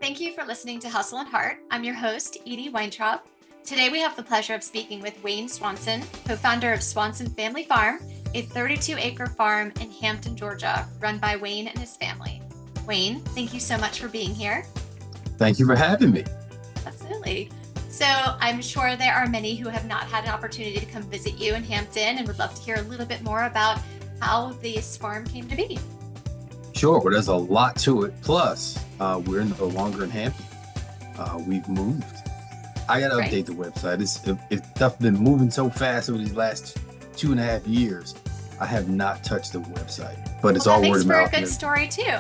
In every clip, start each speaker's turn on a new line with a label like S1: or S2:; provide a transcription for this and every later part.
S1: Thank you for listening to Hustle and Heart. I'm your host, Edie Weintraub. Today we have the pleasure of speaking with Wayne Swanson, co-founder of Swanson Family Farm, a 32-acre farm in Hampton, Georgia, run by Wayne and his family. Wayne, thank you so much for being here.
S2: Thank you for having me.
S1: Absolutely. So I'm sure there are many who have not had an opportunity to come visit you in Hampton and would love to hear a little bit more about how this farm came to be.
S2: Sure, well, there's a lot to it. Plus, we're no longer in Hampton. We've moved. I got to update the website. It's stuff been moving so fast over these last 2.5 years. I have not touched the website, but it's all word of mouth.
S1: That makes for a good story too.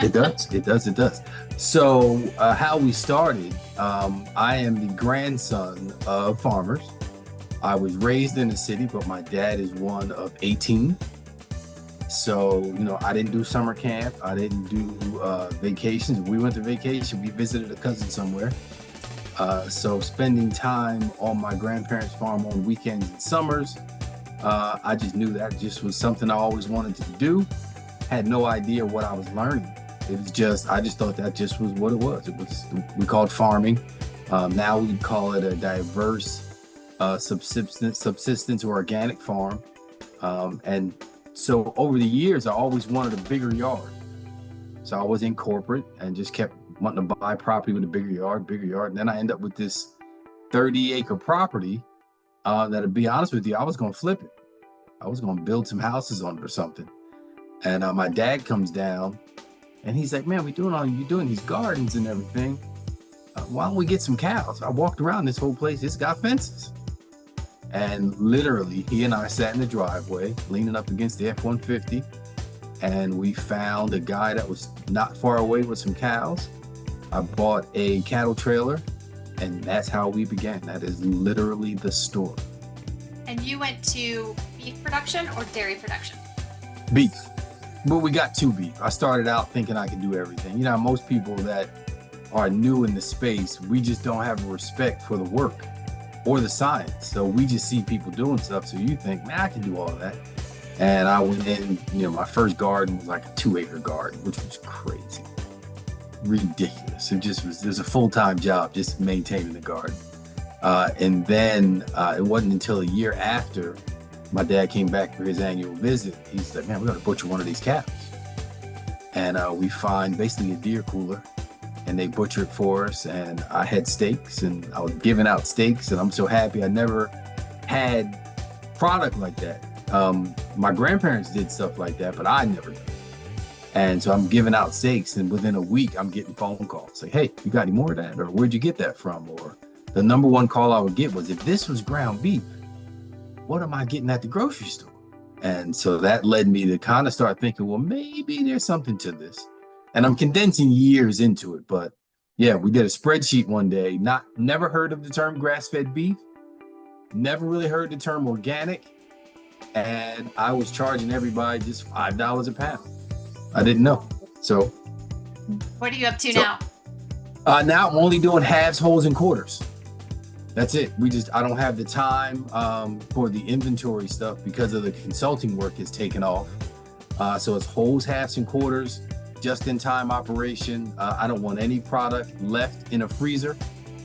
S2: It does. So how we started, I am the grandson of farmers. I was raised in the city, but my dad is one of 18. So, I didn't do summer camp. I didn't do vacations. If we went to vacation, we visited a cousin somewhere. So spending time on my grandparents' farm on weekends and summers, I just knew that just was something I always wanted to do. Had no idea what I was learning. I just thought that just was what it was. We called it farming. Now we call it a diverse subsistence or organic farm. And so over the years, I always wanted a bigger yard. So I was in corporate and just kept wanting to buy property with a bigger yard. And then I ended up with this 30-acre property that, to be honest with you, I was going to flip it. I was going to build some houses on it or something. And my dad comes down and he's like, man, you're doing these gardens and everything. Why don't we get some cows? I walked around this whole place. It's got fences. And literally, he and I sat in the driveway, leaning up against the F-150, and we found a guy that was not far away with some cows. I bought a cattle trailer, and that's how we began. That is literally the story.
S1: And you went to beef production or dairy production?
S2: Beef. But we got two beef. I started out thinking I could do everything. Most people that are new in the space, we just don't have a respect for the work or the science. So we just see people doing stuff. So you think, man, I can do all of that. And I went in, my first garden was like a 2-acre garden, which was crazy, ridiculous. It was a full-time job just maintaining the garden. And then it wasn't until a year after my dad came back for his annual visit. He said, man, we got to butcher one of these cows. And we find basically a deer cooler, and they butcher it for us. And I had steaks, and I was giving out steaks, and I'm so happy I never had product like that. My grandparents did stuff like that, but I never did. And so I'm giving out steaks, and within a week, I'm getting phone calls like, hey, you got any more of that? Or where'd you get that from? Or the number one call I would get was, if this was ground beef, what am I getting at the grocery store? And so that led me to kind of start thinking, well, maybe there's something to this. And I'm condensing years into it, but yeah, we did a spreadsheet one day. Never heard of the term grass-fed beef, never really heard the term organic, and I was charging everybody just $5 a pound. I didn't know. So
S1: what are you up to now?
S2: Now I'm only doing halves, wholes, and quarters. That's it. I don't have the time for the inventory stuff because of the consulting work is taken off. So it's wholes, halves, and quarters. Just-in-time operation. I don't want any product left in a freezer.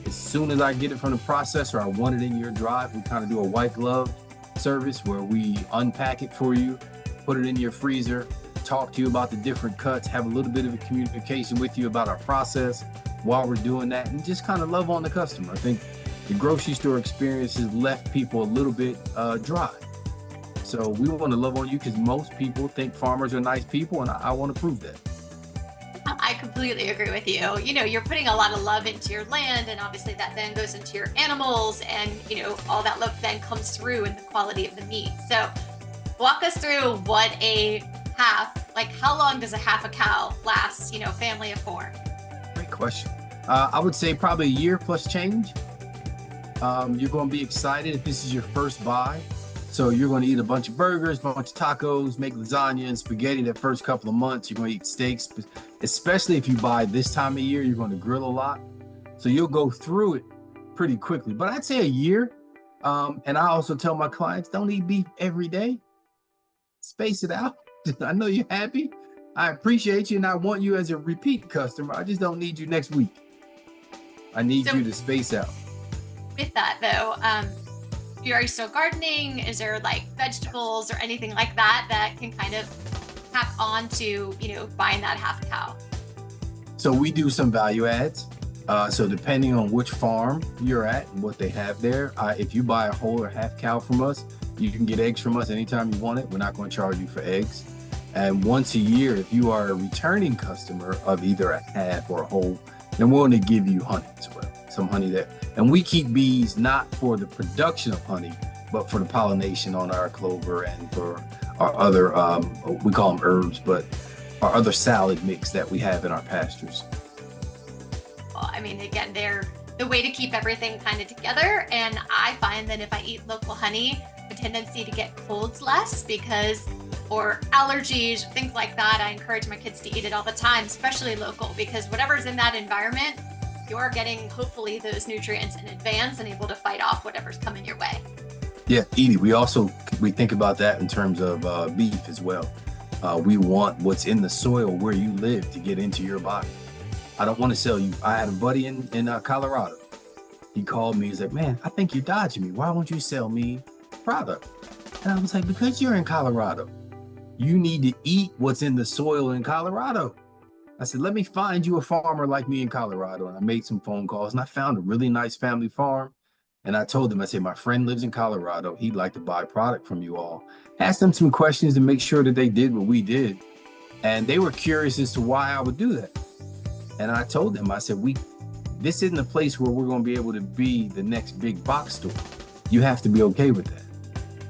S2: As soon as I get it from the processor, I want it in your drive. We kind of do a white glove service where we unpack it for you, put it in your freezer, talk to you about the different cuts, have a little bit of a communication with you about our process while we're doing that, and just kind of love on the customer. I think the grocery store experience has left people a little bit dry. So we want to love on you because most people think farmers are nice people, and I want to prove that.
S1: I completely agree with you. You're putting a lot of love into your land, and obviously that then goes into your animals, and all that love then comes through in the quality of the meat. So walk us through what a half, like how long does a half a cow last, family of 4?
S2: Great question. I would say probably a year plus change. You're going to be excited if this is your first buy. So you're going to eat a bunch of burgers, a bunch of tacos, make lasagna and spaghetti that first couple of months. You're going to eat steaks, especially if you buy this time of year, you're going to grill a lot. So you'll go through it pretty quickly. But I'd say a year. And I also tell my clients, don't eat beef every day. Space it out. I know you're happy, I appreciate you and I want you as a repeat customer. I just don't need you next week. I need
S1: So
S2: you to space out.
S1: with that though, are you still gardening? Is there like vegetables or anything like that that can kind of tap on to, buying that half cow?
S2: So we do some value adds. So depending on which farm you're at and what they have there, if you buy a whole or half cow from us, you can get eggs from us anytime you want it. We're not going to charge you for eggs. And once a year, if you are a returning customer of either a half or a whole, then we're going to give you honey as well. Some honey there. And we keep bees not for the production of honey, but for the pollination on our clover and for our other, we call them herbs, but our other salad mix that we have in our pastures.
S1: Well, I mean, again, they're the way to keep everything kind of together. And I find that if I eat local honey, the tendency to get colds less or allergies, things like that. I encourage my kids to eat it all the time, especially local, because whatever's in that environment, you're getting hopefully those nutrients in advance and able to fight off whatever's coming your way.
S2: Yeah, Edie, we think about that in terms of beef as well. We want what's in the soil where you live to get into your body. I don't want to sell you. I had a buddy in Colorado. He called me. He's like, man, I think you're dodging me. Why won't you sell me product? And I was like, because you're in Colorado. You need to eat what's in the soil in Colorado. I said, let me find you a farmer like me in Colorado. And I made some phone calls and I found a really nice family farm. And I told them, I said, my friend lives in Colorado. He'd like to buy product from you all. Asked them some questions to make sure that they did what we did. And they were curious as to why I would do that. And I told them, I said, this isn't a place where we're going to be able to be the next big box store. You have to be okay with that.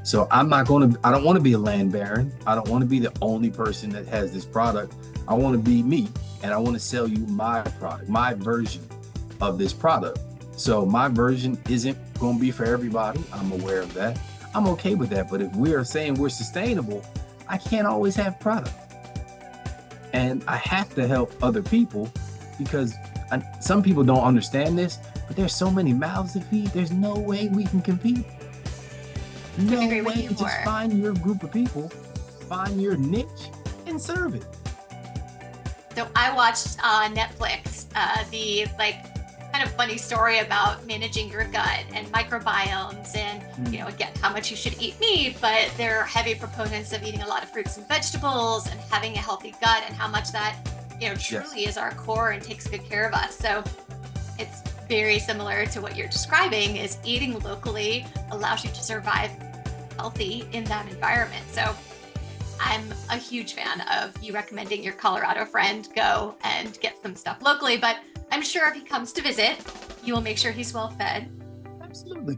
S2: So I don't want to be a land baron. I don't want to be the only person that has this product. I want to be me, and I want to sell you my product, my version of this product. So my version isn't going to be for everybody. I'm aware of that. I'm okay with that. But if we are saying we're sustainable, I can't always have product. And I have to help other people because some people don't understand this, but there's so many mouths to feed. There's no way we can compete. No way. Just find your group of people, find your niche, and serve it.
S1: So I watched Netflix the kind of funny story about managing your gut and microbiomes and again how much you should eat meat, but they're heavy proponents of eating a lot of fruits and vegetables and having a healthy gut and how much that truly is our core and takes good care of us. So it's very similar to what you're describing, is eating locally allows you to survive healthy in that environment. So I'm a huge fan of you recommending your Colorado friend go and get some stuff locally, but I'm sure if he comes to visit, you will make sure he's well fed.
S2: Absolutely.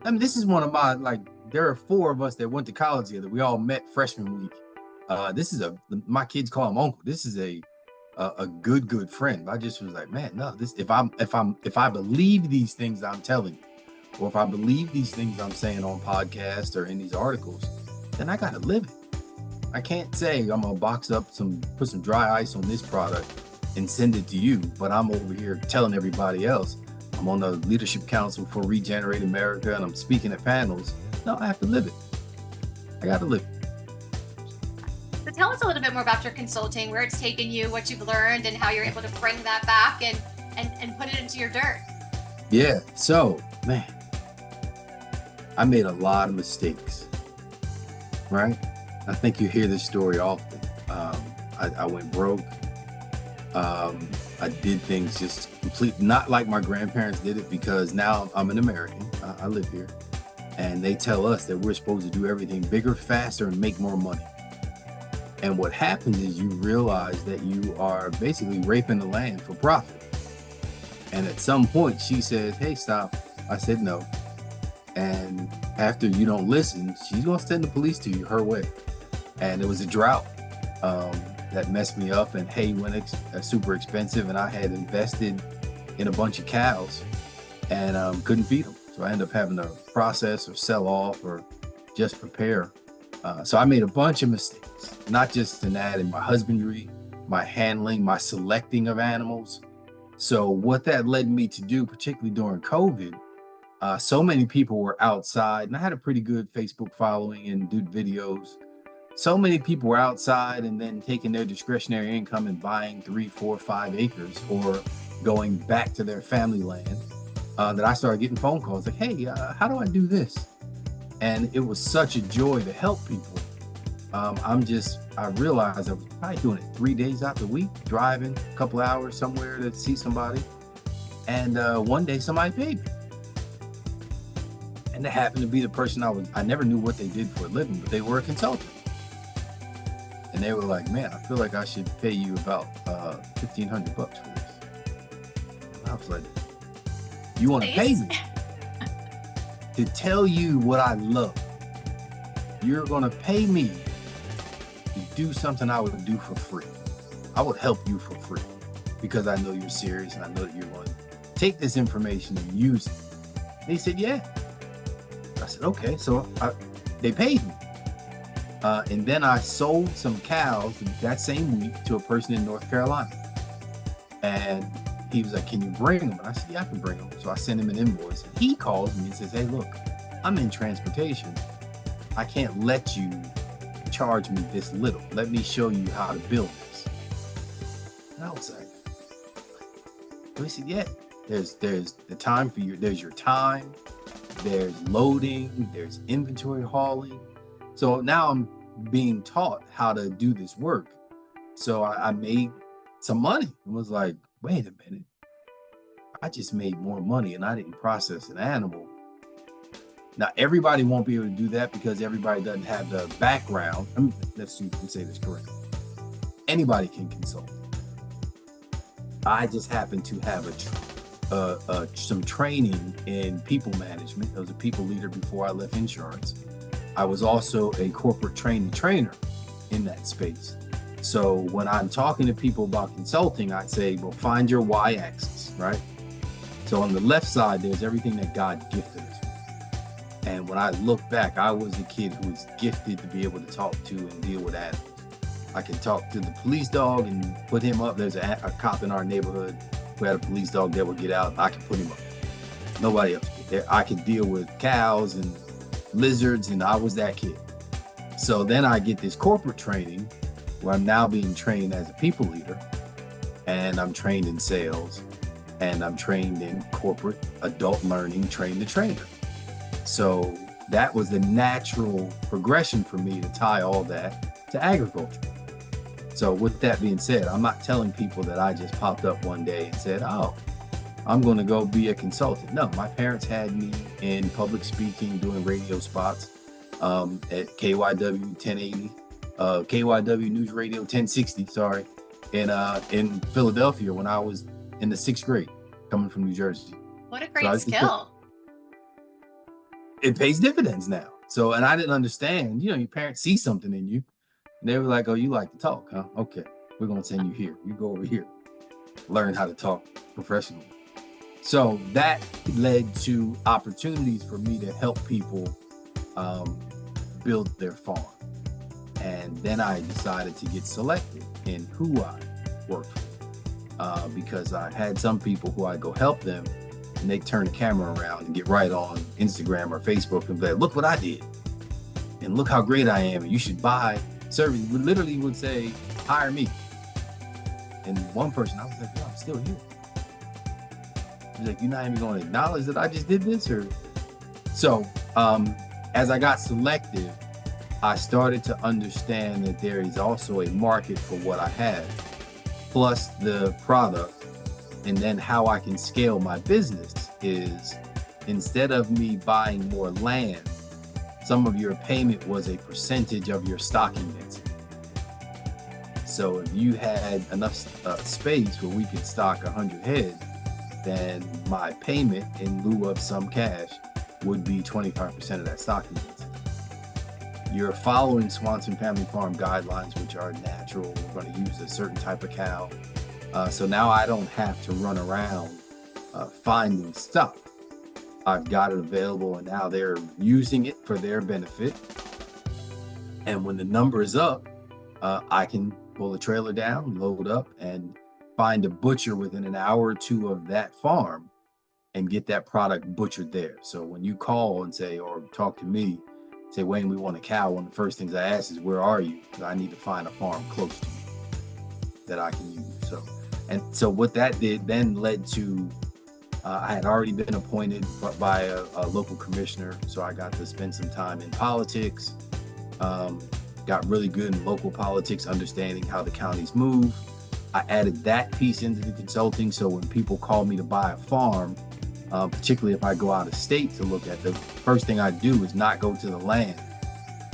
S2: I mean, this is one of my, there are 4 of us that went to college together. We all met freshman week. This is my kids call him uncle. This is a good friend. I just was like, man, no, if I believe these things I'm telling you, or if I believe these things I'm saying on podcasts or in these articles, then I got to live it. I can't say I'm gonna put some dry ice on this product and send it to you, but I'm over here telling everybody else I'm on the Leadership Council for Regenerate America and I'm speaking at panels. No, I have to live it. I got to live it.
S1: So tell us a little bit more about your consulting, where it's taken you, what you've learned, and how you're able to bring that back and put it into your dirt.
S2: Yeah. So, man, I made a lot of mistakes, right? I think you hear this story often. I went broke. I did things just not like my grandparents did it, because now I'm an American. I live here. And they tell us that we're supposed to do everything bigger, faster, and make more money. And what happens is you realize that you are basically raping the land for profit. And at some point she says, hey, stop. I said no. And after you don't listen, she's going to send the police to you her way. And it was a drought that messed me up, and hay went super expensive, and I had invested in a bunch of cows and couldn't feed them. So I ended up having to process or sell off or just prepare. So I made a bunch of mistakes, not just in that, in my husbandry, my handling, my selecting of animals. So what that led me to do, particularly during COVID, so many people were outside, and I had a pretty good Facebook following and did videos. so many people were outside and then taking their discretionary income and buying 3, 4, 5 acres or going back to their family land, that I started getting phone calls like, hey, how do I do this? And it was such a joy to help people. I realized I was probably doing it 3 days out the week, driving a couple hours somewhere to see somebody. And one day somebody paid me. And they happened to be the person I never knew what they did for a living, but they were a consultant. And they were like, man, I feel like I should pay you about $1,500 for this. And I was like, you want to pay me to tell you what I love? You're going to pay me to do something I would do for free. I would help you for free because I know you're serious and I know that you're going to take this information and use it. And he said, yeah. I said, okay. So they paid me. And then I sold some cows that same week to a person in North Carolina. And he was like, can you bring them? And I said, yeah, I can bring them. So I sent him an invoice. And he calls me and says, hey, look, I'm in transportation. I can't let you charge me this little. Let me show you how to build this. And I was like, so he said, yeah, there's the time for you. There's your time. There's loading. There's inventory hauling. So now I'm being taught how to do this work. So I made some money and was like, wait a minute. I just made more money and I didn't process an animal. Now, everybody won't be able to do that because everybody doesn't have the background. I mean, let's say this correctly. Anybody can consult. I just happen to have some training in people management. I was a people leader before I left insurance. I was also a corporate trainer in that space. So when I'm talking to people about consulting, I say, well, find your y-axis, right? So on the left side, there's everything that God gifted us with. And when I look back, I was a kid who was gifted to be able to talk to and deal with animals. I can talk to the police dog and put him up. There's a cop in our neighborhood who had a police dog that would get out. I can put him up. Nobody else could. I could deal with cows and lizards, and I was that kid. So then I get this corporate training where I'm now being trained as a people leader, and I'm trained in sales, and I'm trained in corporate adult learning, train the trainer. So that was the natural progression for me to tie all that to agriculture. So with that being said, I'm not telling people that I just popped up one day and said, oh, I'm going to go be a consultant. No, my parents had me in public speaking, doing radio spots at KYW 1080, KYW News Radio 1060, in Philadelphia when I was in the 6th grade, coming from New Jersey.
S1: What a great skill.
S2: It pays dividends now. So, and I didn't understand, your parents see something in you and they were like, oh, you like to talk, huh? Okay, we're going to send you here. You go over here, learn how to talk professionally. So that led to opportunities for me to help people build their farm. And then I decided to get selected in who I worked for, because I had some people who I go help them and they turn the camera around and get right on Instagram or Facebook and be like, look what I did. And look how great I am. And you should buy service. Literally would say, hire me. And one person, I was like, I'm still here. He's like, you're not even going to acknowledge that I just did this? Or so as I got selected, I started to understand that there is also a market for what I have, plus the product. And then how I can scale my business is, instead of me buying more land, some of your payment was a percentage of your stocking density. So if you had enough space where we could stock 100 head, then my payment in lieu of some cash would be 25% of that stocking density. You're following Swanson Family Farm guidelines, which are natural. We're going to use a certain type of cow. So now I don't have to run around finding stuff. I've got it available, and now they're using it for their benefit. And when the number is up, I can pull the trailer down, load up, and find a butcher within an hour or two of that farm and get that product butchered there. So when you call and say, or talk to me, say, Wayne, we want a cow, one of the first things I ask is, where are you? I need to find a farm close to me that I can use. So what that did then led to, I had already been appointed by a local commissioner, so I got to spend some time in politics. Got really good in local politics, understanding how the counties move. I added that piece into the consulting, so when people call me to buy a farm, particularly if I go out of state to look at, the first thing I do is not go to the land.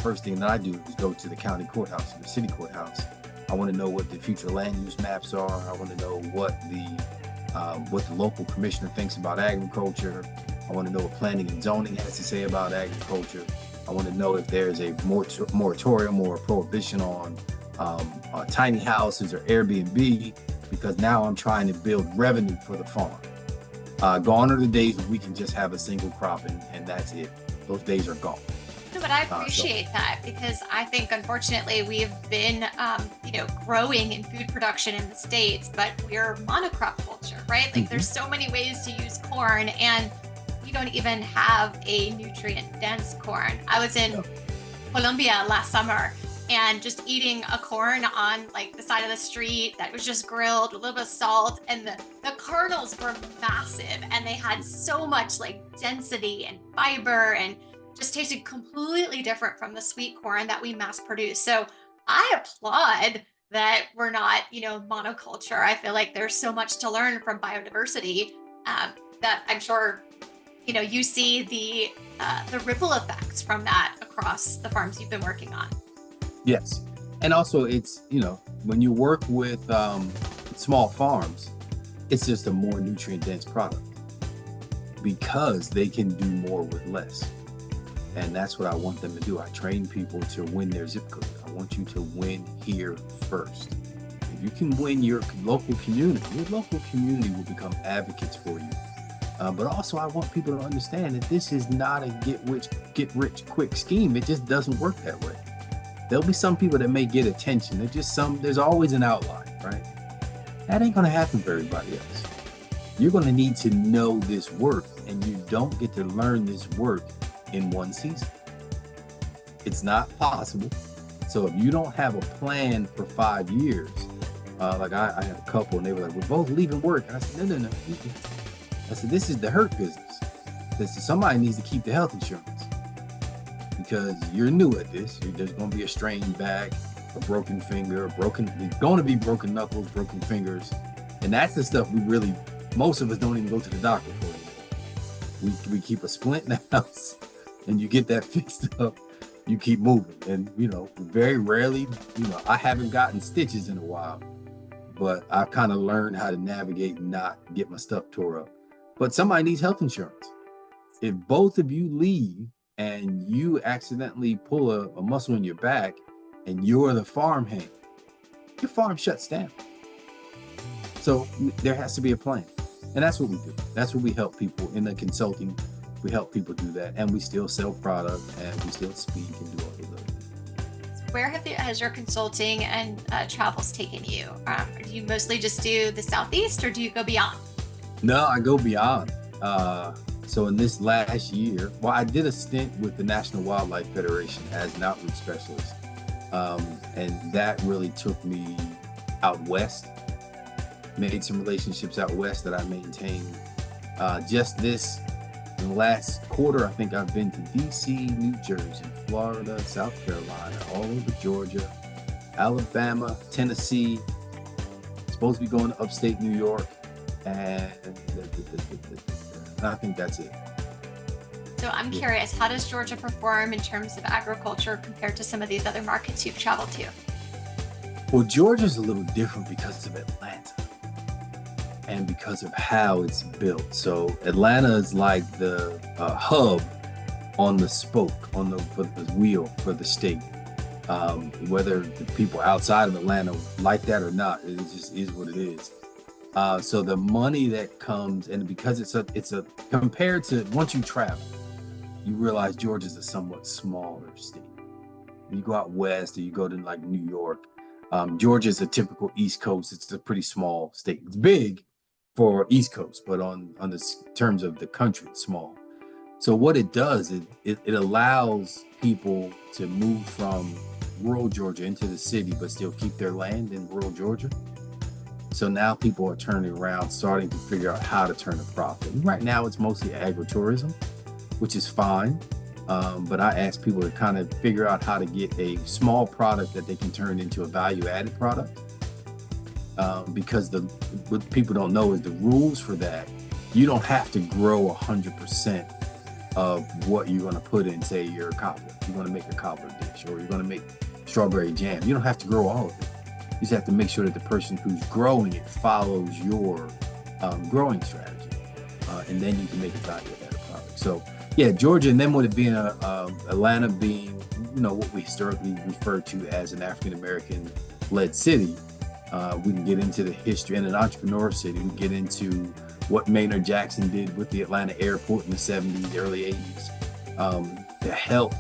S2: First thing that I do is go to the county courthouse, the city courthouse. I want to know what the future land use maps are. I want to know what the local commissioner thinks about agriculture. I want to know what planning and zoning has to say about agriculture. I want to know if there's a moratorium or a prohibition on tiny houses or Airbnb, because now I'm trying to build revenue for the farm. Gone are the days where we can just have a single crop and that's it. Those days are gone.
S1: No, but I appreciate that, because I think, unfortunately, we've been, growing in food production in the States, but we're monocrop culture, right? Like, there's so many ways to use corn, and we don't even have a nutrient-dense corn. I was in Colombia last summer, and just eating a corn on like the side of the street that was just grilled with a little bit of salt, and the kernels were massive, and they had so much like density and fiber, and just tasted completely different from the sweet corn that we mass produce. So I applaud that we're not, monoculture. I feel like there's so much to learn from biodiversity, that I'm sure, you see the ripple effects from that across the farms you've been working on.
S2: Yes. And also it's, when you work with small farms, it's just a more nutrient dense product because they can do more with less. And that's what I want them to do. I train people to win their zip code. I want you to win here first. If you can win your local community will become advocates for you. But also I want people to understand that this is not a get rich quick scheme. It just doesn't work that way. There'll be some people that may get attention. There's always an outlier, right? That ain't gonna happen for everybody else. You're gonna need to know this work, and you don't get to learn this work in one season. It's not possible. So if you don't have a plan for 5 years, like I had a couple and they were like, we're both leaving work. And I said, no. I said, this is the hurt business. Somebody needs to keep the health insurance, because you're new at this. There's going to be a strained back, a broken finger, there's going to be broken knuckles, broken fingers. And that's the stuff most of us don't even go to the doctor for anymore. We keep a splint in the house, and you get that fixed up, you keep moving. And, very rarely, I haven't gotten stitches in a while, but I've kind of learned how to navigate and not get my stuff tore up. But somebody needs health insurance. If both of you leave and you accidentally pull a muscle in your back and you're the farm hand, your farm shuts down. So there has to be a plan. And that's what we do. That's what we help people in the consulting. We help people do that, and we still sell product, and we still speak and do all those other things.
S1: Where has your consulting and travels taken you? Do you mostly just do the Southeast, or do you go beyond?
S2: No, I go beyond. So in this last year, I did a stint with the National Wildlife Federation as an outreach specialist. And that really took me out west, made some relationships out west that I maintained. In the last quarter, I think I've been to DC, New Jersey, Florida, South Carolina, all over Georgia, Alabama, Tennessee, supposed to be going to upstate New York, and I think that's it.
S1: So I'm curious, how does Georgia perform in terms of agriculture compared to some of these other markets you've traveled to?
S2: Well, Georgia's a little different because of Atlanta and because of how it's built. So Atlanta is like the hub on the spoke, for the wheel for the state. Whether the people outside of Atlanta like that or not, it just is what it is. So the money that comes, and because it's a compared to, once you travel, you realize Georgia's a somewhat smaller state. When you go out west, or you go to like New York, Georgia's a typical East Coast. It's a pretty small state. It's big for East Coast, but on the terms of the country, it's small. So what it does is it allows people to move from rural Georgia into the city, but still keep their land in rural Georgia. So now people are turning around, starting to figure out how to turn a profit. And right now, it's mostly agritourism, which is fine. But I ask people to kind of figure out how to get a small product that they can turn into a value-added product. Because what people don't know is the rules for that. You don't have to grow 100% of what you're going to put in, say, your cobbler. You're going to make a cobbler dish, or you're going to make strawberry jam. You don't have to grow all of it. You just have to make sure that the person who's growing it follows your growing strategy, and then you can make a value-added product. So, yeah, Georgia, and then with it being Atlanta being, what we historically refer to as an African-American led city, we can get into the history, and an entrepreneur city. We can get into what Maynard Jackson did with the Atlanta airport in the 70s, early 80s, to help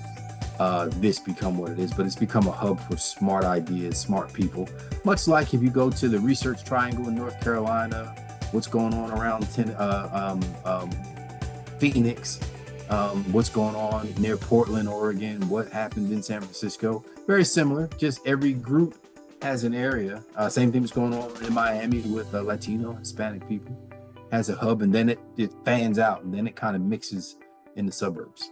S2: this become what it is. But it's become a hub for smart ideas, smart people. Much like if you go to the Research Triangle in North Carolina, what's going on around Phoenix, what's going on near Portland, Oregon, what happened in San Francisco. Very similar, just every group has an area. Same thing is going on in Miami with Latino, Hispanic people. Has a hub, and then it fans out, and then it kind of mixes in the suburbs.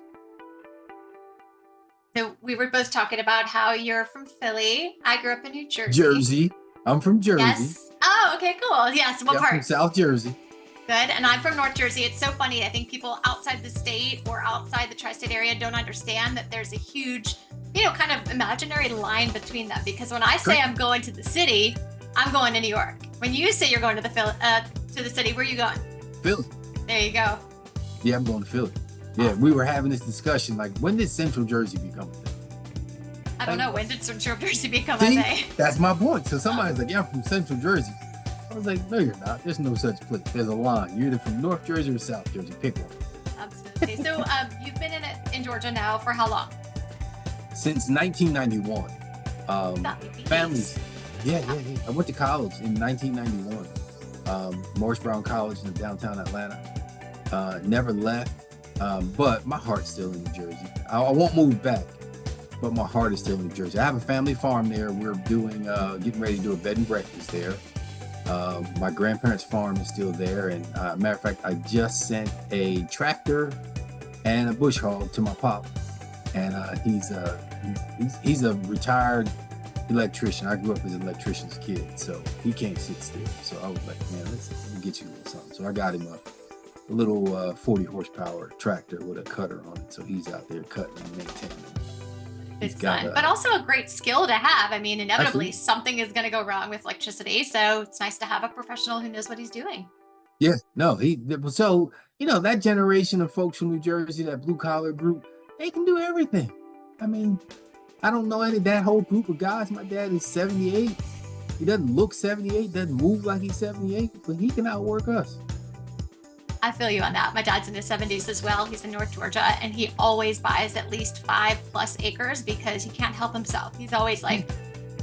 S1: So we were both talking about how you're from Philly. I grew up in New Jersey.
S2: Jersey. I'm from Jersey.
S1: Yes. Oh, okay, cool. Yes. What part?
S2: From South Jersey.
S1: Good. And I'm from North Jersey. It's so funny. I think people outside the state or outside the tri-state area don't understand that there's a huge, kind of imaginary line between them. Because when I say I'm going to the city, I'm going to New York. When you say you're going to the city, where are you going? Philly. There you go.
S2: Yeah, I'm going to Philly. Yeah, we were having this discussion, like, when did Central Jersey become a thing?
S1: I don't know. When did Central Jersey become a thing?
S2: That's my point. So somebody's like, yeah, I'm from Central Jersey. I was like, no, you're not. There's no such place. There's a line. You're either from North Jersey or South Jersey. Pick one.
S1: Absolutely. So you've been in Georgia now for how long?
S2: Since 1991. Families. Yeah. I went to college in 1991. Morris Brown College in downtown Atlanta. Never left. But my heart's still in New Jersey. I won't move back, but my heart is still in New Jersey. I have a family farm there. We're doing, getting ready to do a bed and breakfast there. My grandparents' farm is still there. And matter of fact, I just sent a tractor and a bush hog to my pop. And he's a retired electrician. I grew up as an electrician's kid, so he can't sit still. So I was like, man, let me get you a little something. So I got him a little 40 horsepower tractor with a cutter on it. So he's out there cutting and maintaining.
S1: It's fun, but also a great skill to have. I mean, inevitably something is going to go wrong with electricity. So it's nice to have a professional who knows what he's doing.
S2: Yeah, no, so, that generation of folks from New Jersey, that blue collar group, they can do everything. I mean, I don't know that whole group of guys. My dad is 78. He doesn't look 78, doesn't move like he's 78, but he can outwork us.
S1: I feel you on that. My dad's in his 70s as well. He's in North Georgia, and he always buys at least 5+ acres because he can't help himself. He's always like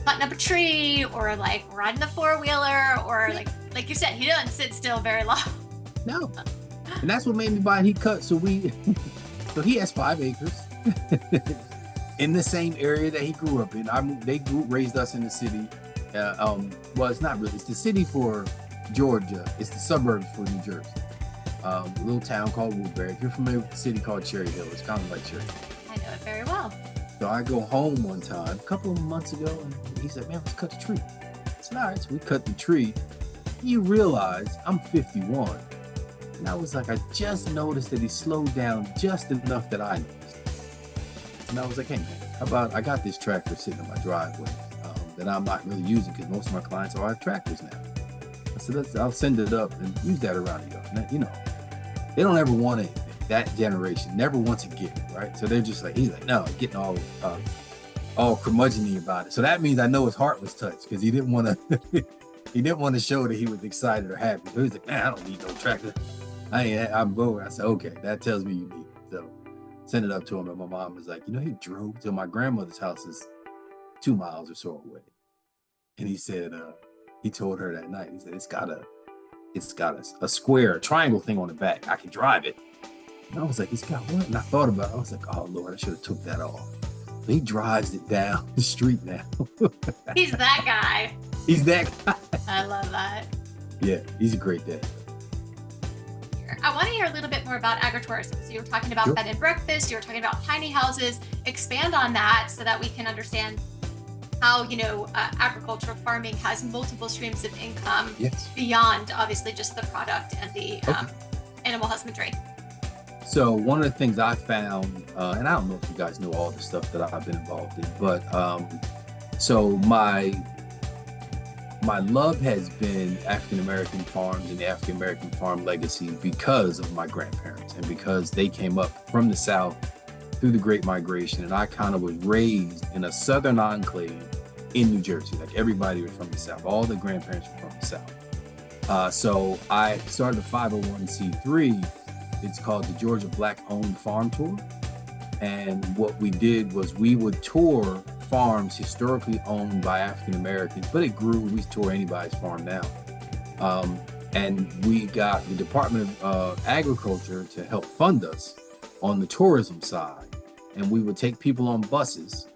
S1: cutting up a tree or like riding the 4-wheeler or like you said, he doesn't sit still very long. No.
S2: And that's what made me buy. He cut. So he has 5 acres in the same area that he grew up in. Raised us in the city. Well, it's not really. It's the city for Georgia. It's the suburbs for New Jersey. A little town called Woodbury. If you're familiar with the city called Cherry Hill, it's kind of like Cherry Hill.
S1: I know it very well.
S2: So I go home one time, a couple of months ago, and he said, man, let's cut the tree. I said, all right, so we cut the tree. You realize I'm 51. And I was like, I just noticed that he slowed down just enough that I noticed. And I was like, hey, man, how about I got this tractor sitting in my driveway that I'm not really using because most of my clients all have tractors now. I said, I'll send it up and use that around the yard. And, they don't ever want anything. That generation never wants to get it, right? So they're just like, he's like, no, getting all curmudgeon-y about it. So that means I know his heart was touched because he didn't want to show that he was excited or happy. So he's like, man, I don't need no tractor. I'm bored. I said, okay, that tells me you need it. So send it up to him. And my mom was like, he drove to my grandmother's house is 2 miles or so away. And he said, he told her that night, he said, it's got a square, a triangle thing on the back. I can drive it. And I was like, he's got what? And I thought about it. I was like, oh Lord, I should have took that off. He drives it down the street now.
S1: He's that guy.
S2: He's that guy.
S1: I love that.
S2: Yeah, he's a great dad.
S1: I want to hear a little bit more about agritourism. So you were talking about
S2: Sure.
S1: bed and breakfast, you were talking about tiny houses. Expand on that so that we can understand how, agricultural farming has multiple streams of income
S2: Yes.
S1: beyond obviously just the product and the
S2: Okay.
S1: animal husbandry.
S2: So one of the things I found, and I don't know if you guys know all the stuff that I've been involved in, but so my love has been African American farms and the African American farm legacy because of my grandparents and because they came up from the South through the Great Migration, and I kind of was raised in a Southern enclave in New Jersey. Like everybody was from the South, all the grandparents were from the South. So I started a 501c3. It's called the Georgia Black Owned Farm Tour. And what we did was we would tour farms historically owned by African Americans, but it grew. We tour anybody's farm now. And we got the Department of Agriculture to help fund us on the tourism side. And we would take people on buses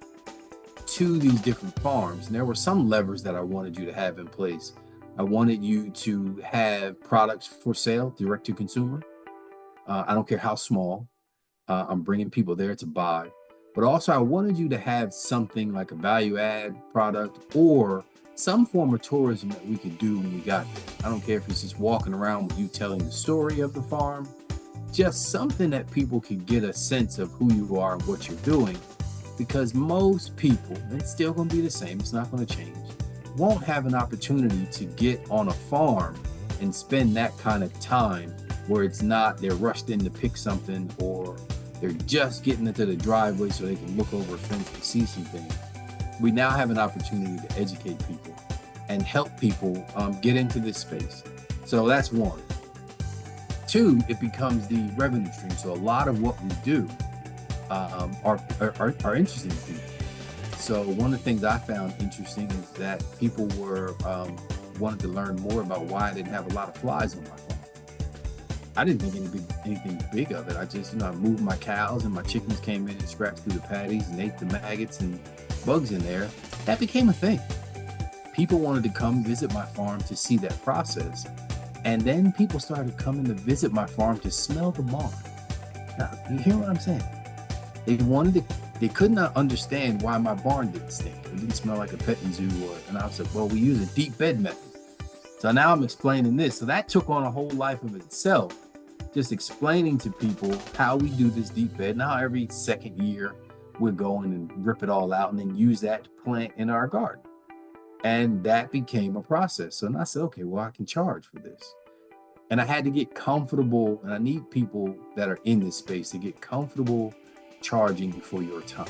S2: to these different farms. And there were some levers that I wanted you to have in place. I wanted you to have products for sale, direct to consumer. I don't care how small. I'm bringing people there to buy. But also I wanted you to have something like a value add product or some form of tourism that we could do when we got there. I don't care if it's just walking around with you telling the story of the farm, just something that people could get a sense of who you are and what you're doing. Because most people, and it's still going to be the same, it's not going to change, won't have an opportunity to get on a farm and spend that kind of time where it's not they're rushed in to pick something or they're just getting into the driveway so they can look over a fence to see something. We now have an opportunity to educate people and help people get into this space. So that's one. Two, it becomes the revenue stream. So a lot of what we do are interesting to people. So one of the things I found interesting is that people were wanted to learn more about why I didn't have a lot of flies on my farm. I didn't think anything big of it. I just, I moved my cows and my chickens came in and scratched through the patties and ate the maggots and bugs in there. That became a thing. People wanted to come visit my farm to see that process. And then people started coming to visit my farm to smell the barn. Now, you hear what I'm saying? They could not understand why my barn didn't stink. It didn't smell like a petting zoo. And I was like, well, we use a deep bed method. So now I'm explaining this. So that took on a whole life of itself, just explaining to people how we do this deep bed. Now every second year, we're going and rip it all out and then use that to plant in our garden. And that became a process. So then I said, okay, well, I can charge for this. And I had to get comfortable, and I need people that are in this space to get comfortable charging for your time.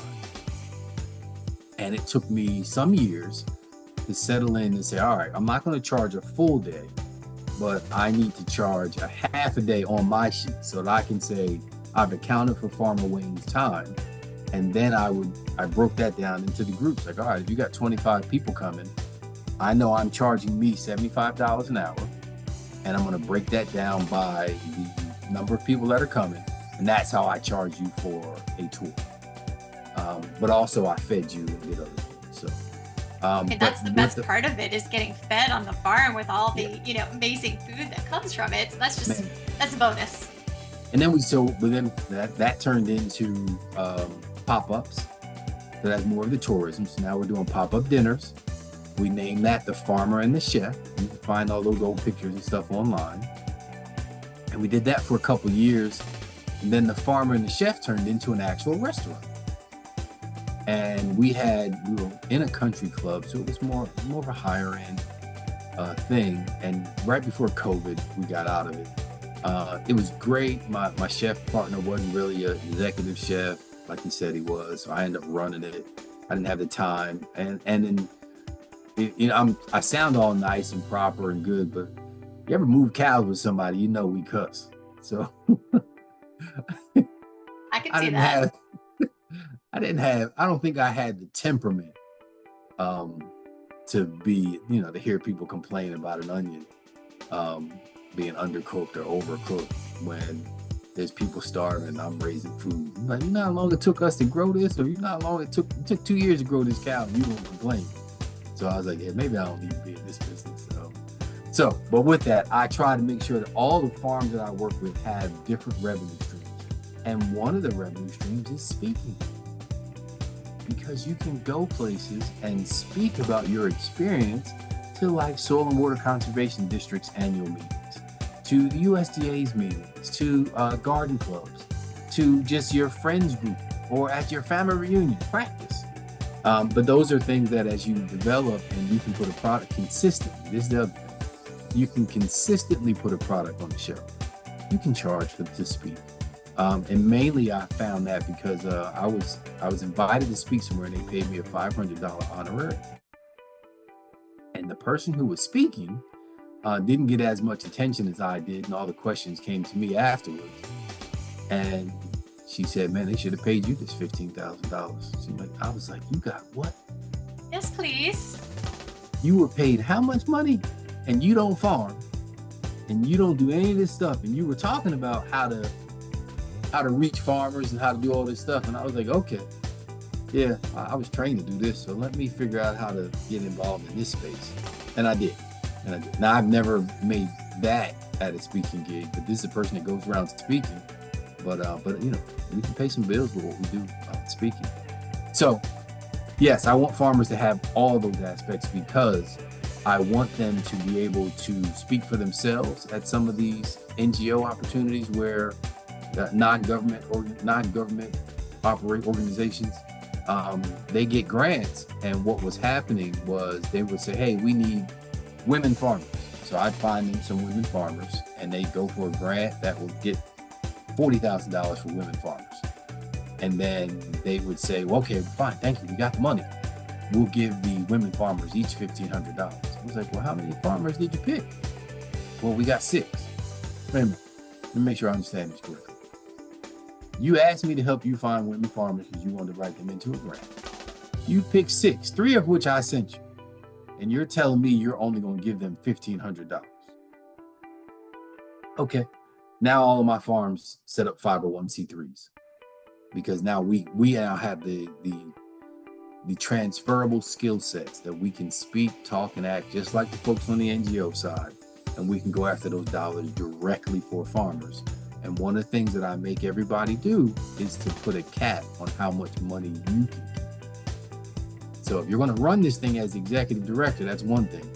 S2: And it took me some years to settle in and say, all right, I'm not going to charge a full day, but I need to charge a half a day on my sheet so that I can say I've accounted for Farmer Wayne's time. And then I broke that down into the groups. Like, all right, if you got 25 people coming, I know I'm charging me $75 an hour. And I'm going to break that down by the number of people that are coming. And that's how I charge you for a tour. But also I fed you and did other things. So,
S1: And that's the best part of it is getting fed on the farm with all the, amazing food that comes from it. So that's a bonus.
S2: And then that turned into pop-ups. So that's more of the tourism. So now we're doing pop-up dinners. We named that The Farmer and the Chef. You can find all those old pictures and stuff online. And we did that for a couple of years. And then The Farmer and the Chef turned into an actual restaurant. And we were in a country club, so it was more of a higher end thing. And right before COVID, we got out of it. It was great. My chef partner wasn't really an executive chef like he said he was, so I ended up running it. I didn't have the time, and then I sound all nice and proper and good, but you ever move cows with somebody, we cuss. So
S1: I can see that.
S2: I don't think I had the temperament to be, to hear people complain about an onion being undercooked or overcooked when there's people starving, I'm raising food. I'm like, you know how long it took us to grow this, or you know how long it took 2 years to grow this cow, and you don't complain. So I was like, yeah, maybe I don't need to be in this business. But with that, I try to make sure that all the farms that I work with have different revenue streams. And one of the revenue streams is speaking. Because you can go places and speak about your experience to like soil and water conservation districts annual meetings, to the USDA's meetings, to garden clubs, to just your friends group, or at your family reunion practice. But those are things that as you develop and you can put a product consistently, this is the other thing, you can consistently put a product on the shelf. You can charge to speak. And mainly I found that because I was invited to speak somewhere and they paid me a $500 honorarium. And the person who was speaking didn't get as much attention as I did, and all the questions came to me afterwards. And she said, man, they should have paid you this $15,000. I was like, you got what?
S1: Yes, please.
S2: You were paid how much money? And you don't farm, and you don't do any of this stuff. And you were talking about how to reach farmers and how to do all this stuff. And I was like, okay, yeah, I was trained to do this. So let me figure out how to get involved in this space. And I did. Now, I've never made that at a speaking gig, but this is a person that goes around speaking. But you know, we can pay some bills with what we do speaking. So yes, I want farmers to have all those aspects because I want them to be able to speak for themselves at some of these NGO opportunities where non-government operate organizations, they get grants. And what was happening was they would say, hey, we need women farmers. So I'd find them some women farmers and they go for a grant that would get $40,000 for women farmers. And then they would say, well, okay, fine, thank you, we got the money. We'll give the women farmers each $1,500. I was like, well, how many farmers did you pick? Well, we got 6. Wait a minute. Let me make sure I understand this correctly. You asked me to help you find women farmers because you wanted to write them into a grant. You picked 6, 3 of which I sent you. And you're telling me you're only going to give them $1,500. Okay. Now all of my farms set up 501c3s because now we now have the transferable skill sets that we can speak, talk, and act just like the folks on the NGO side, and we can go after those dollars directly for farmers. And one of the things that I make everybody do is to put a cap on how much money you can keep. So if you're going to run this thing as the executive director, that's one thing,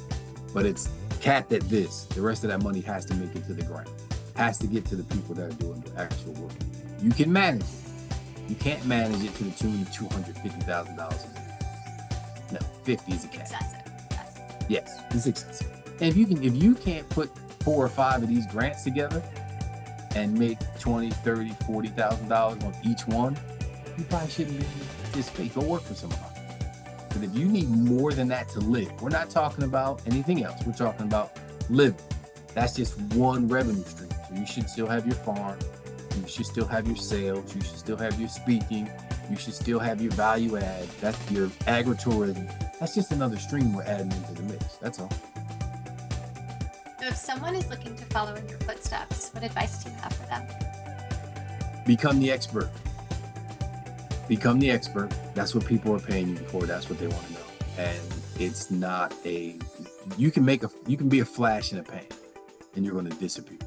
S2: but it's capped at this. The rest of that money has to make it to the grant, has to get to the people that are doing the actual work. You can manage it. You can't manage it to the tune of $250,000 a year. No, 50 is a cap.
S1: Excessive.
S2: Yes, it's excessive. And if you can't put 4 or 5 of these grants together and make $20,000, $30,000, $40,000 on each one, you probably shouldn't be in this space. Go work for somebody. But if you need more than that to live, we're not talking about anything else. We're talking about living. That's just one revenue stream. So you should still have your farm. You should still have your sales. You should still have your speaking. You should still have your value add. That's your agritourism. That's just another stream we're adding into the mix. That's all.
S1: So if someone is looking to follow in your footsteps, what advice do you have for them?
S2: Become the expert. Become the expert. That's what people are paying you for. That's what they want to know. And it's not you can be a flash in a pan and you're going to disappear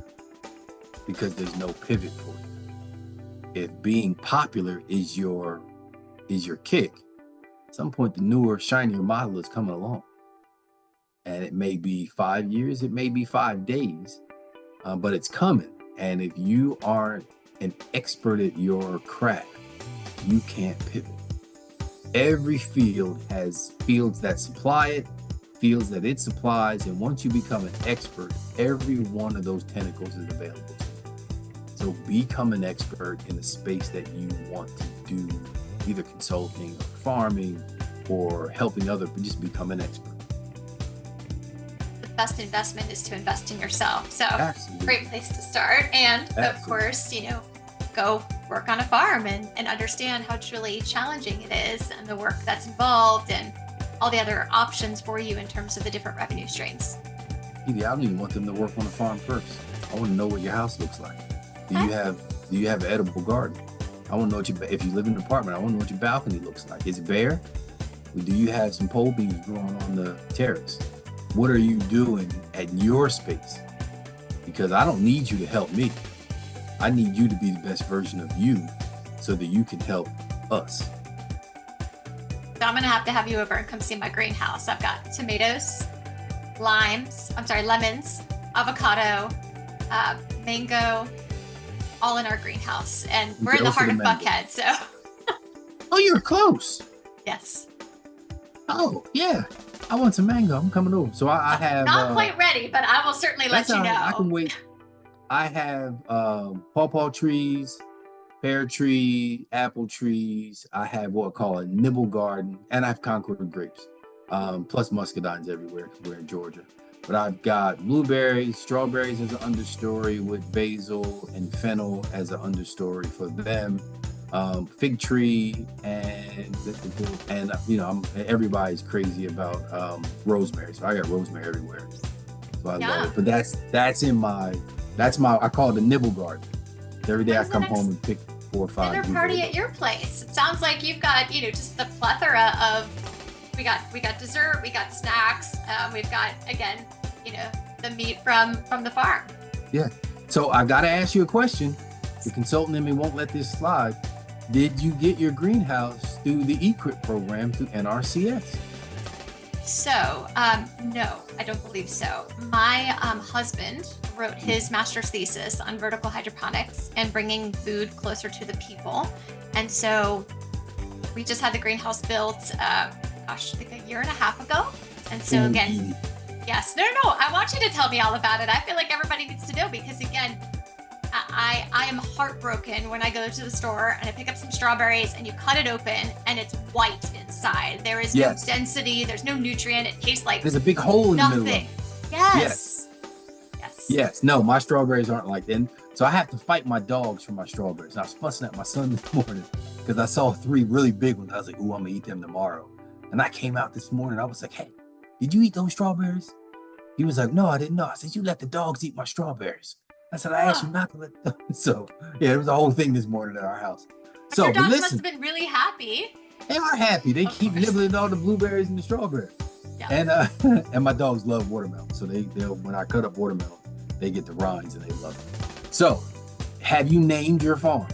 S2: because there's no pivot for you. If being popular is your kick, at some point the newer, shinier model is coming along. And it may be 5 years, it may be 5 days, but it's coming. And if you aren't an expert at your craft, you can't pivot. Every field has fields that supply it, fields that it supplies, and once you become an expert, every one of those tentacles is available to you. So become an expert in the space that you want to do, either consulting or farming or helping others, but just become an expert.
S1: The best investment is to invest in yourself. So
S2: Absolutely.
S1: Great place to start. And
S2: Absolutely.
S1: Of course, go work on a farm and understand how truly challenging it is and the work that's involved and all the other options for you in terms of the different revenue streams.
S2: I don't even want them to work on a farm first. I want to know what your house looks like. Do you have Do you have an edible garden? I want to know what if you live in an apartment, I want to know what your balcony looks like. Is it bare? Or do you have some pole beans growing on the terrace? What are you doing at your space? Because I don't need you to help me. I need you to be the best version of you so that you can help us.
S1: So I'm gonna have you over and come see my greenhouse. I've got tomatoes, lemons, avocado, mango, all in our greenhouse. And we're in the heart of Buckhead, so.
S2: Oh, you're close.
S1: Yes.
S2: Oh, yeah. I want some mango. I'm coming over. So I have.
S1: Not quite ready, but I will certainly let you know.
S2: I can wait. I have pawpaw trees, pear tree, apple trees. I have what I call a nibble garden, and I have Concord grapes, plus muscadines everywhere. We're in Georgia. But I've got blueberries, strawberries as an understory with basil and fennel as an understory for them. Fig tree and everybody's crazy about rosemary, so I got rosemary everywhere, so I love it. But that's my I call it the nibble garden. Every day I come home and pick 4 or 5
S1: dinner party at your place. It sounds like you've got just the plethora of we got dessert, we got snacks, we've got again the meat from the farm.
S2: Yeah. So I gotta ask you a question. The consultant in me won't let this slide. Did you get your greenhouse through the EQIP program through NRCS?
S1: So, no, I don't believe so. My husband wrote his master's thesis on vertical hydroponics and bringing food closer to the people. And so we just had the greenhouse built, I think a year and a half ago. And so again, yes, no, I want you to tell me all about it. I feel like everybody needs to know because again, I am heartbroken when I go to the store and I pick up some strawberries and you cut it open and it's white inside. There is no density. There's no nutrient. It tastes like
S2: there's a big hole in the middle of it. Yes. No, my strawberries aren't like that. So I have to fight my dogs for my strawberries. I was fussing at my son this morning because I saw 3 really big ones. I was like, ooh, I'm gonna eat them tomorrow. And I came out this morning. I was like, hey, did you eat those strawberries? He was like, no, I didn't know. I said, you let the dogs eat my strawberries. I said, I asked you not to let them. So, yeah, it was a whole thing this morning at our house.
S1: So, your dogs must have been really happy.
S2: They are happy. They keep nibbling all the blueberries and the strawberries. Yeah. And my dogs love watermelon. So they'll when I cut up watermelon, they get the rinds and they love it. So, have you named your farm?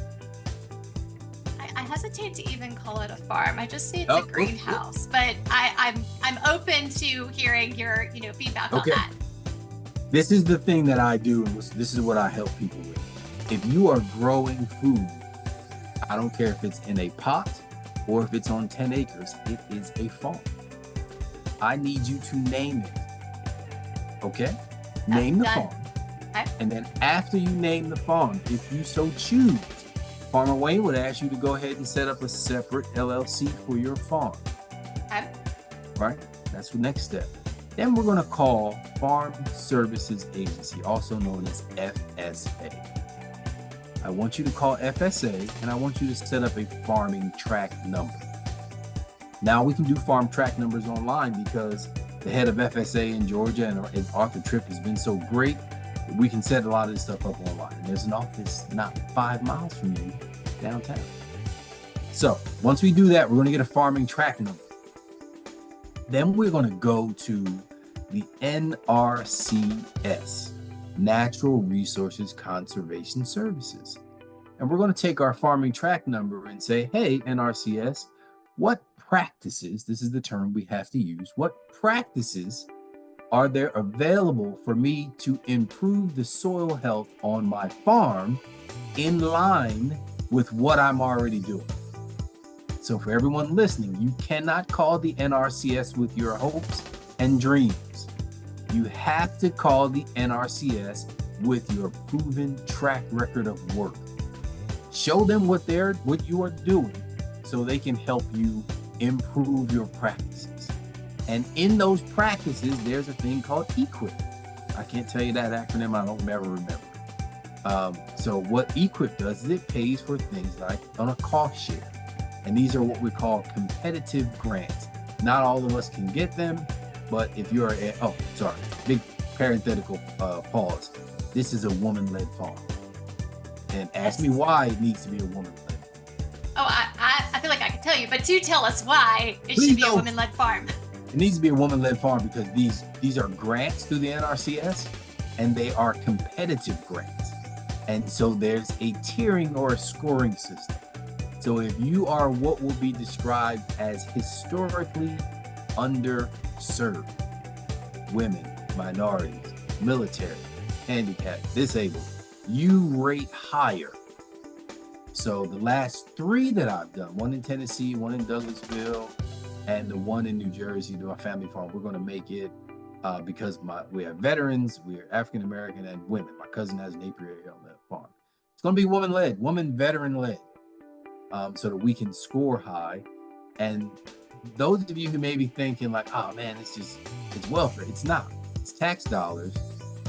S1: I hesitate to even call it a farm. I just say it's a greenhouse. But I'm open to hearing your feedback on that.
S2: This is the thing that I do, and this is what I help people with. If you are growing food, I don't care if it's in a pot or if it's on 10 acres, it is a farm. I need you to name it. Okay? Name the farm. Okay. And then after you name the farm, if you so choose, Farmer Wayne would ask you to go ahead and set up a separate LLC for your farm. Okay. Right? That's the next step. Then we're going to call Farm Services Agency, also known as FSA. I want you to call FSA and I want you to set up a farming tract number. Now we can do farm tract numbers online because the head of FSA in Georgia and Arthur Tripp has been so great that we can set a lot of this stuff up online. And there's an office not 5 miles from you downtown. So once we do that, we're going to get a farming tract number. Then we're going to go to the NRCS, Natural Resources Conservation Services. And we're going to take our farming tract number and say, hey, NRCS, what practices, this is the term we have to use, what practices are there available for me to improve the soil health on my farm in line with what I'm already doing? So for everyone listening, you cannot call the NRCS with your hopes and dreams. You have to call the NRCS with your proven track record of work. Show them what you are doing so they can help you improve your practices. And in those practices, there's a thing called EQIP. I can't tell you that acronym, I don't ever remember. So what EQIP does is it pays for things like on a cost share. And these are what we call competitive grants. Not all of us can get them, but if you're big parenthetical pause. This is a woman-led farm. And ask me why it needs to be a woman-led.
S1: Oh, I feel like I can tell you, but do tell us why it
S2: Please
S1: should be a
S2: don't.
S1: woman-led farm.
S2: It needs to be a woman-led farm because these are grants through the NRCS, and they are competitive grants. And so there's a tiering or a scoring system. So if you are what will be described as historically underserved, women, minorities, military, handicapped, disabled, you rate higher. So the last 3 that I've done, one in Tennessee, one in Douglasville, and the one in New Jersey, to our family farm, we're going to make it because we have veterans, we're African American, and women. My cousin has an apiary on that farm. It's going to be woman-led, woman veteran-led, so that we can score high. And those of you who may be thinking like, oh man, it's welfare. It's not. It's tax dollars,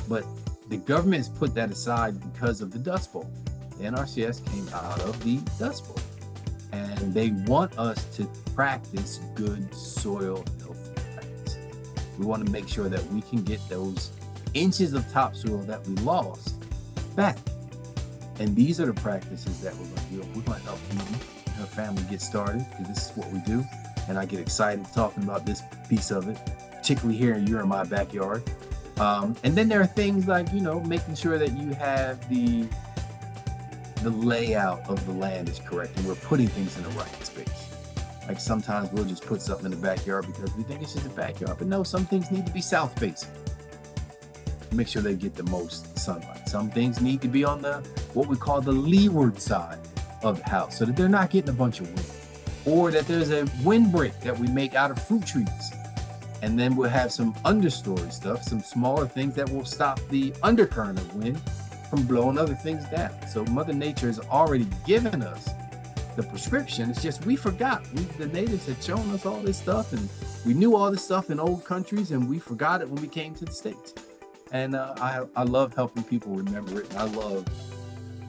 S2: but the government has put that aside because of the Dust Bowl. The NRCS came out of the Dust Bowl, and they want us to practice good soil health practices. We want to make sure that we can get those inches of topsoil that we lost back. And these are the practices that we're going to do. We're going to help you and her family get started, because this is what we do. And I get excited talking about this piece of it, particularly here in my backyard. And then there are things like, making sure that you have the layout of the land is correct, and we're putting things in the right space. Like sometimes we'll just put something in the backyard because we think it's just a backyard, but no, some things need to be south facing. Make sure they get the most sunlight. Some things need to be on what we call the leeward side of the house, so that they're not getting a bunch of wind, or that there's a windbreak that we make out of fruit trees. And then we'll have some understory stuff, some smaller things that will stop the undercurrent of wind from blowing other things down. So Mother Nature has already given us the prescription. It's just we forgot. The natives had shown us all this stuff, and we knew all this stuff in old countries, and we forgot it when we came to the States. And I love helping people remember it. And I love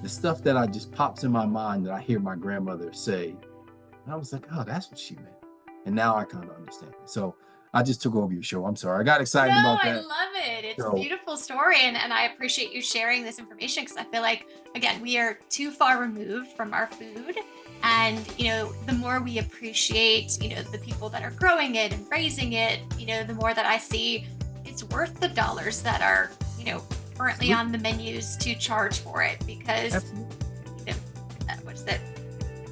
S2: the stuff that just pops in my mind that I hear my grandmother say. And I was like, oh, that's what she meant. And now I kind of understand it. So I just took over your show. I'm sorry. I got excited about that.
S1: I love it. It's a beautiful story. And I appreciate you sharing this information, because I feel like, again, we are too far removed from our food. And, the more we appreciate, the people that are growing it and raising it, the more that I see it's worth the dollars that are, currently on the menus to charge for it. Because, what's that?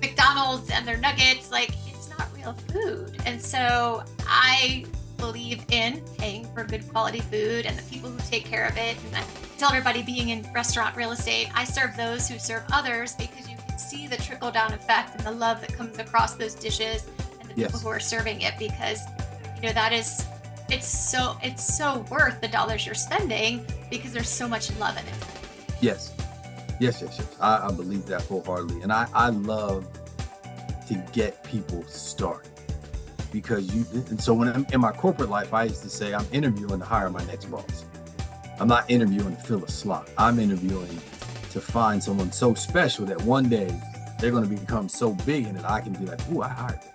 S1: McDonald's and their nuggets, it's not real food. And so I believe in paying for good quality food and the people who take care of it. And I tell everybody, being in restaurant real estate, I serve those who serve others, because you can see the trickle down effect and the love that comes across those dishes and the people who are serving it, because it's so worth the dollars you're spending, because there's so much love in it.
S2: Yes. I believe that wholeheartedly. And I love to get people started, because and so when I'm in my corporate life, I used to say I'm interviewing to hire my next boss. I'm not interviewing to fill a slot. I'm interviewing to find someone so special that one day they're going to become so big, and that I can be like, ooh, I hired them.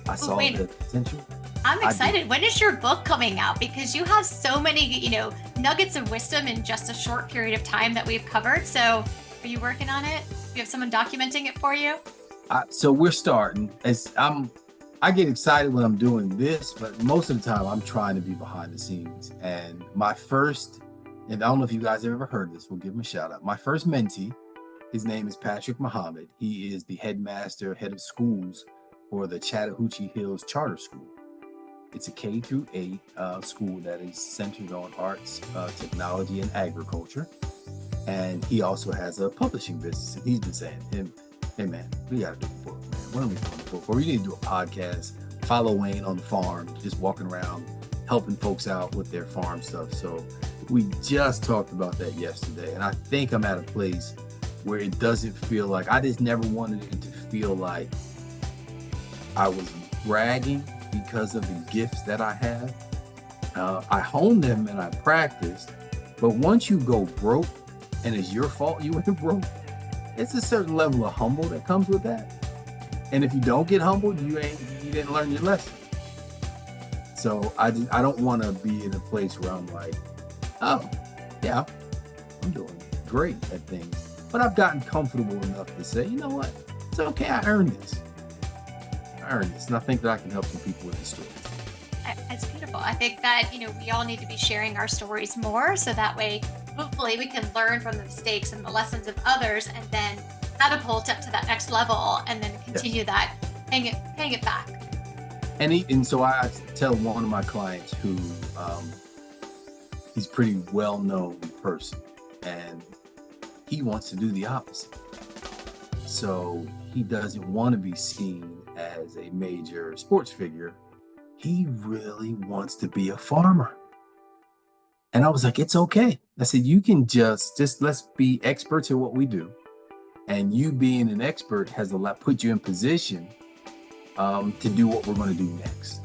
S2: I saw the potential.
S1: I'm excited. When is your book coming out? Because you have so many, nuggets of wisdom in just a short period of time that we've covered. So are you working on it? Do you have someone documenting it for you?
S2: So we're starting. I get excited when I'm doing this, but most of the time I'm trying to be behind the scenes. And my first, and I don't know if you guys have ever heard this, we'll give him a shout out. My first mentee, his name is Patrick Muhammad. He is the head of schools for the Chattahoochee Hills Charter School. It's a K-8 school that is centered on arts, technology, and agriculture. And he also has a publishing business. And he's been saying, hey man, we gotta do a book, man. When are we doing a book? Or we need to do a podcast, follow Wayne on the farm, just walking around, helping folks out with their farm stuff. So we just talked about that yesterday. And I think I'm at a place where it doesn't feel like, I just never wanted it to feel like I was bragging because of the gifts that I have. I honed them and I practiced, but once you go broke and it's your fault you went broke, it's a certain level of humble that comes with that. And if you don't get humbled, you didn't learn your lesson. So I don't want to be in a place where I'm like, oh yeah, I'm doing great at things. but I've gotten comfortable enough to say, you know what, it's okay, I earned this. And I think that I can help some people with the story.
S1: It's beautiful. I think that, we all need to be sharing our stories more so that way, hopefully, we can learn from the mistakes and the lessons of others and then catapult up to that next level and then continue
S2: Yes.
S1: that, paying it back.
S2: And so I tell one of my clients who he's pretty well-known person, and he wants to do the opposite. So he doesn't want to be seen as a major sports figure. He really wants to be a farmer. And I was like, it's okay. I said, you can just let's be experts at what we do. And you being an expert has put you in position to do what we're going to do next.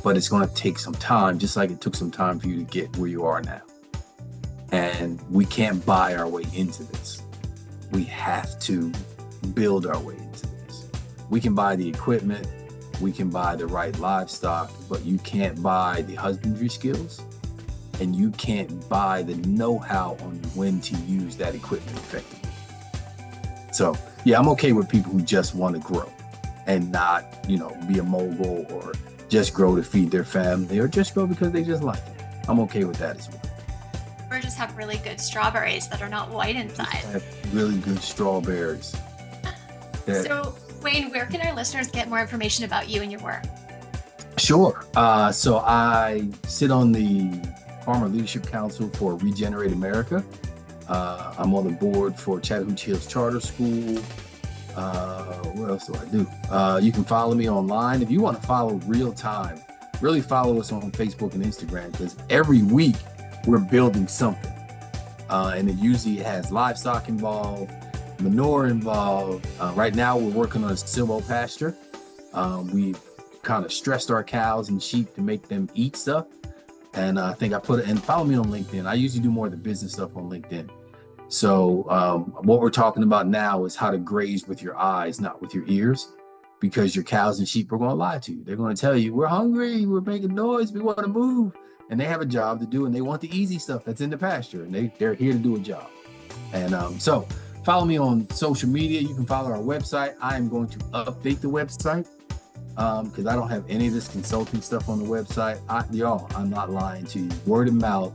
S2: But it's going to take some time, just like it took some time for you to get where you are now. And we can't buy our way into this. We have to build our way into this. We can buy the equipment, we can buy the right livestock, but you can't buy the husbandry skills, and you can't buy the know-how on when to use that equipment effectively. So yeah, I'm okay with people who just want to grow and not, be a mogul, or just grow to feed their family, or just grow because they just like it. I'm okay with that as well.
S1: Or just have really good strawberries that are not white inside.
S2: Have really good strawberries.
S1: So, Wayne, where can our listeners get more information about you and your work?
S2: Sure. So I sit on the Farmer Leadership Council for Regenerate America. I'm on the board for Chattahoochee Hills Charter School. What else do I do? You can follow me online. If you want to follow real time, really follow us on Facebook and Instagram, because every week we're building something. And it usually has livestock involved, manure involved. Right now we're working on a silvopasture. We've kind of stressed our cows and sheep to make them eat stuff. And I think and follow me on LinkedIn. I usually do more of the business stuff on LinkedIn. So what we're talking about now is how to graze with your eyes, not with your ears, because your cows and sheep are going to lie to you. They're going to tell you, we're hungry, we're making noise, we want to move. And they have a job to do, and they want the easy stuff that's in the pasture, and they're here to do a job. And so follow me on social media. You can follow our website. I am going to update the website because I don't have any of this consulting stuff on the website. I'm not lying to you. Word of mouth,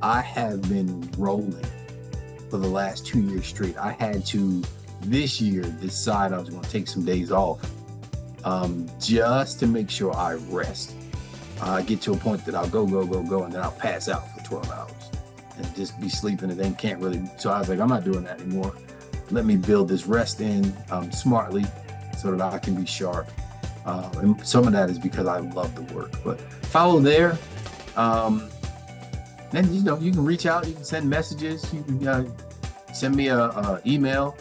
S2: I have been rolling for the last 2 years straight. I had to this year decide I was going to take some days off just to make sure I rest. I get to a point that I'll go, and then I'll pass out for 12 hours and just be sleeping, and then can't really. So I was like, I'm not doing that anymore. Let me build this rest in smartly so that I can be sharp. And some of that is because I love the work. But follow there. Then you can reach out. You can send messages. You can send me a email.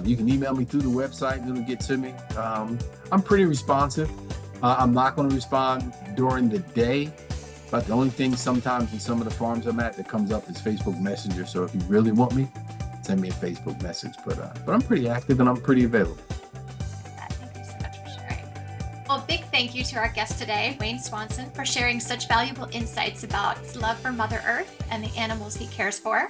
S2: You can email me through the website. It'll get to me. I'm pretty responsive. I'm not going to respond during the day, but the only thing sometimes in some of the farms I'm at that comes up is Facebook Messenger. So if you really want me, send me a Facebook message. But I'm pretty active and I'm pretty available.
S1: Thank you so much for sharing. Well, big thank you to our guest today, Wayne Swanson, for sharing such valuable insights about his love for Mother Earth and the animals he cares for.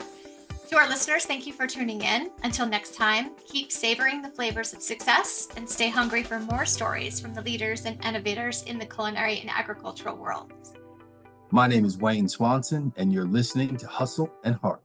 S1: To our listeners, thank you for tuning in. Until next time, keep savoring the flavors of success and stay hungry for more stories from the leaders and innovators in the culinary and agricultural worlds.
S2: My name is Wayne Swanson, and you're listening to Hustle and Heart.